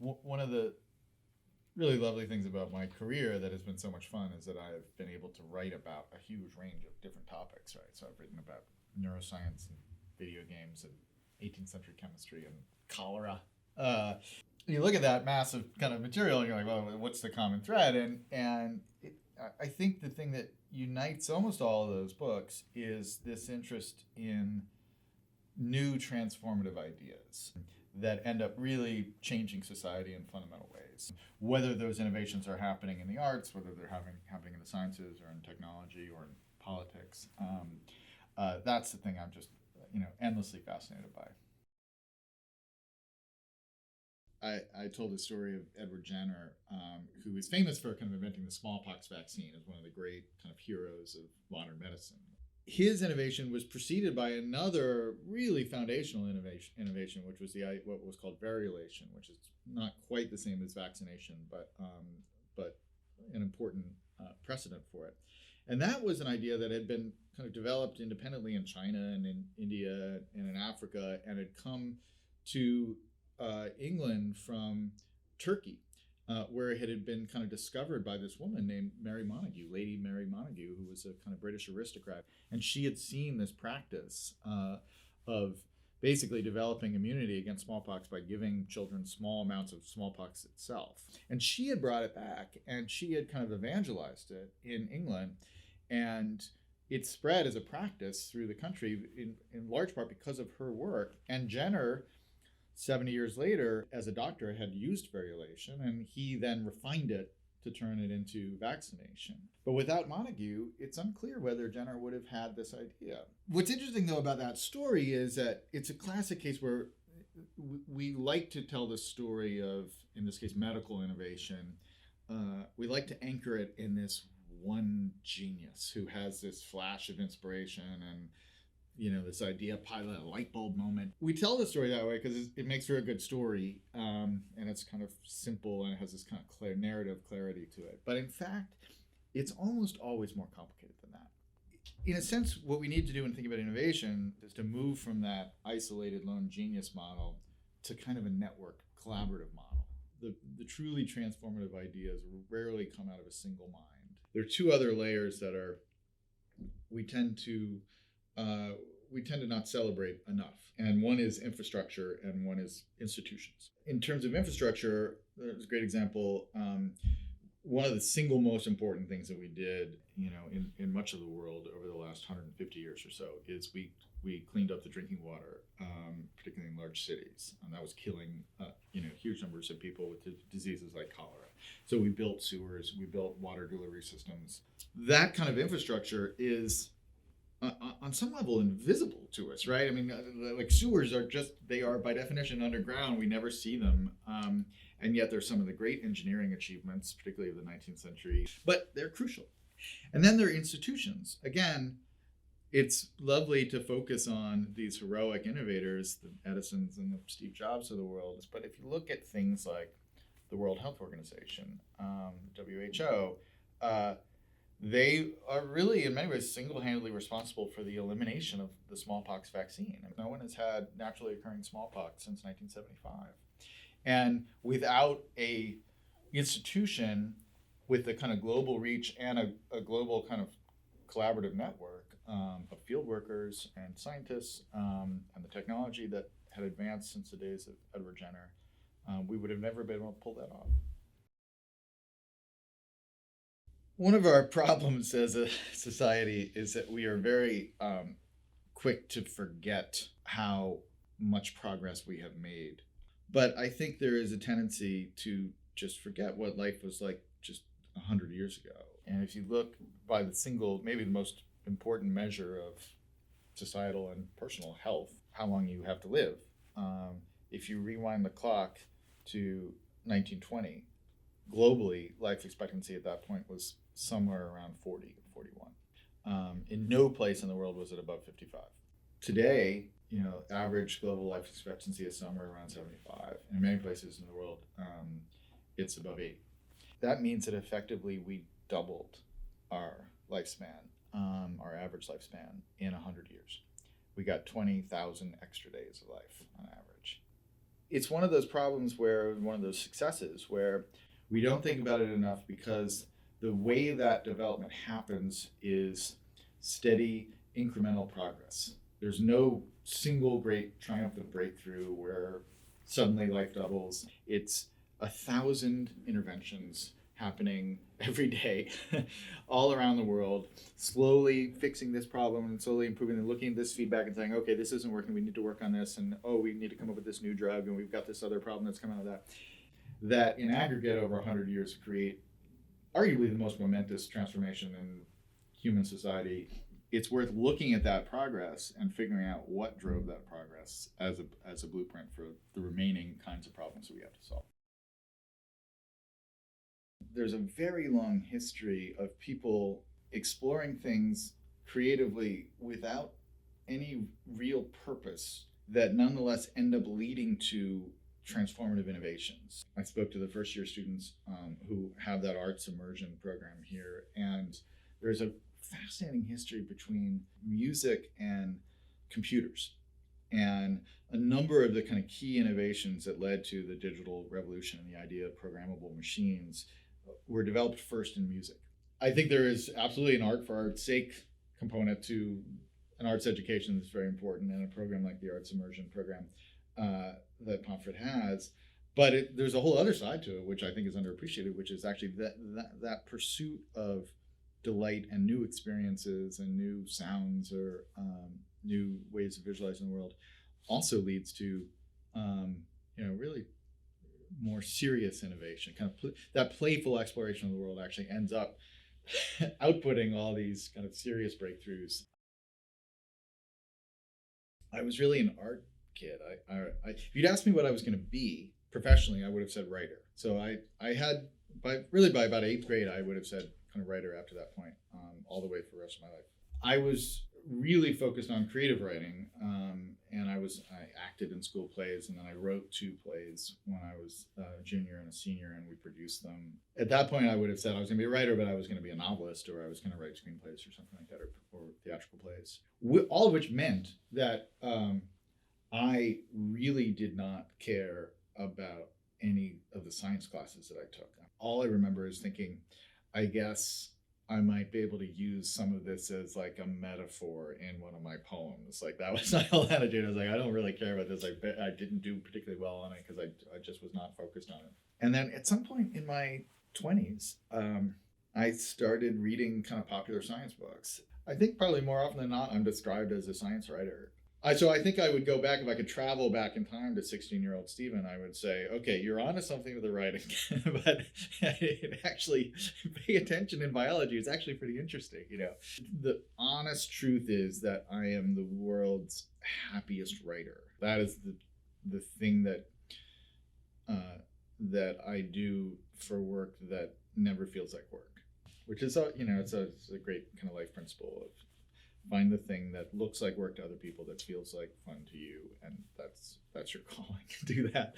One of the really lovely things about my career that has been so much fun is that I've been able to write about a huge range of different topics, right? So I've written about neuroscience and video games and 18th century chemistry and cholera. Uh, you look at that massive kind of material and you're like, well, what's the common thread? I think the thing that unites almost all of those books is this interest in new transformative ideas that end up really changing society in fundamental ways. Whether those innovations are happening in the arts, whether they're happening in the sciences or in technology or in politics, that's the thing I'm just endlessly fascinated by. I told the story of Edward Jenner, who is famous for kind of inventing the smallpox vaccine as one of the great kind of heroes of modern medicine. His innovation was preceded by another really foundational innovation, which was what was called variolation, which is not quite the same as vaccination, but an important precedent for it. And that was an idea that had been kind of developed independently in China and in India and in Africa, and had come to England from Turkey, where it had been kind of discovered by this woman named Mary Montagu, Lady Mary Montagu, who was a kind of British aristocrat. And she had seen this practice of basically developing immunity against smallpox by giving children small amounts of smallpox itself. And she had brought it back, and she had kind of evangelized it in England. And it spread as a practice through the country in large part because of her work. And Jenner, 70 years later, as a doctor, had used variolation, and he then refined it to turn it into vaccination. But without Montagu, it's unclear whether Jenner would have had this idea. What's interesting, though, about that story is that it's a classic case where we like to tell the story of, in this case, medical innovation. We like to anchor it in this one genius who has this flash of inspiration and this idea pilot, a light bulb moment. We tell the story that way because it makes for a good story, and it's kind of simple and it has this kind of narrative clarity to it. But in fact, it's almost always more complicated than that. In a sense, what we need to do in thinking about innovation is to move from that isolated lone genius model to kind of a network, collaborative model. The truly transformative ideas rarely come out of a single mind. There are two other layers that we tend to not celebrate enough. And one is infrastructure and one is institutions. In terms of infrastructure, there's a great example. One of the single most important things that we did, in much of the world over the last 150 years or so is we cleaned up the drinking water, particularly in large cities. And that was killing, huge numbers of people with diseases like cholera. So we built sewers, we built water delivery systems. That kind of infrastructure is on some level invisible to us, right? I mean, like sewers they are by definition underground. We never see them. And yet they're some of the great engineering achievements, particularly of the 19th century, but they're crucial. And then there are institutions. Again, it's lovely to focus on these heroic innovators, the Edisons and the Steve Jobs of the world. But if you look at things like the World Health Organization, WHO, they are really, in many ways, single-handedly responsible for the elimination of the smallpox vaccine. No one has had naturally occurring smallpox since 1975. And without a institution with the kind of global reach and a global kind of collaborative network of field workers and scientists and the technology that had advanced since the days of Edward Jenner, we would have never been able to pull that off. One of our problems as a society is that we are very quick to forget how much progress we have made. But I think there is a tendency to just forget what life was like just 100 years ago. And if you look by maybe the most important measure of societal and personal health, how long you have to live. If you rewind the clock to 1920, globally, life expectancy at that point was somewhere around 40, 41. In no place in the world was it above 55. Today, average global life expectancy is somewhere around 75. In many places in the world, it's above 80. That means that effectively we doubled our lifespan, our average lifespan, in 100 years. We got 20,000 extra days of life on average. it's one of those problems where, one of those successes where we don't think about it enough, because the way that development happens is steady incremental progress. There's no single great triumphant breakthrough where suddenly life doubles. It's 1,000 interventions happening every day all around the world, slowly fixing this problem and slowly improving and looking at this feedback and saying, okay, this isn't working, we need to work on this, and oh, we need to come up with this new drug, and we've got this other problem that's coming out of that. That in aggregate over 100 years create arguably the most momentous transformation in human society. It's worth looking at that progress and figuring out what drove that progress as a blueprint for the remaining kinds of problems that we have to solve. There's a very long history of people exploring things creatively without any real purpose that nonetheless end up leading to transformative innovations. I spoke to the first year students who have that arts immersion program here, and there's a fascinating history between music and computers, and a number of the kind of key innovations that led to the digital revolution and the idea of programmable machines were developed first in music. I think there is absolutely an art for art's sake component to an arts education that's very important, and a program like the Arts Immersion program that Pomfret has. But there's a whole other side to it, which I think is underappreciated, which is actually that pursuit of delight and new experiences and new sounds, or new ways of visualizing the world, also leads to really more serious innovation. Kind of that playful exploration of the world actually ends up outputting all these kind of serious breakthroughs. I was really an art kid. If you'd asked me what I was going to be professionally, I would have said writer. So I had by about 8th grade, I would have said kind of writer after that point, all the way for the rest of my life. I was really focused on creative writing, and I acted in school plays, and then I wrote 2 plays when I was a junior and a senior, and we produced them. At that point, I would have said I was going to be a writer, but I was going to be a novelist, or I was going to write screenplays or something like that, or theatrical plays. All of which meant that I really did not care about any of the science classes that I took. All I remember is thinking, I guess I might be able to use some of this as like a metaphor in one of my poems. Like, that was my whole attitude. I was like, I don't really care about this. I didn't do particularly well on it because I just was not focused on it. And then at some point in my 20s, I started reading kind of popular science books. I think probably more often than not, I'm described as a science writer. So I think I would go back, if I could travel back in time to 16-year-old Stephen, I would say, okay, you're onto something with the writing, but actually pay attention in biology. It's actually pretty interesting. The honest truth is that I am the world's happiest writer. That is the thing that I do for work that never feels like work, which is it's a great kind of life principle of find the thing that looks like work to other people that feels like fun to you, and that's your calling. Do that.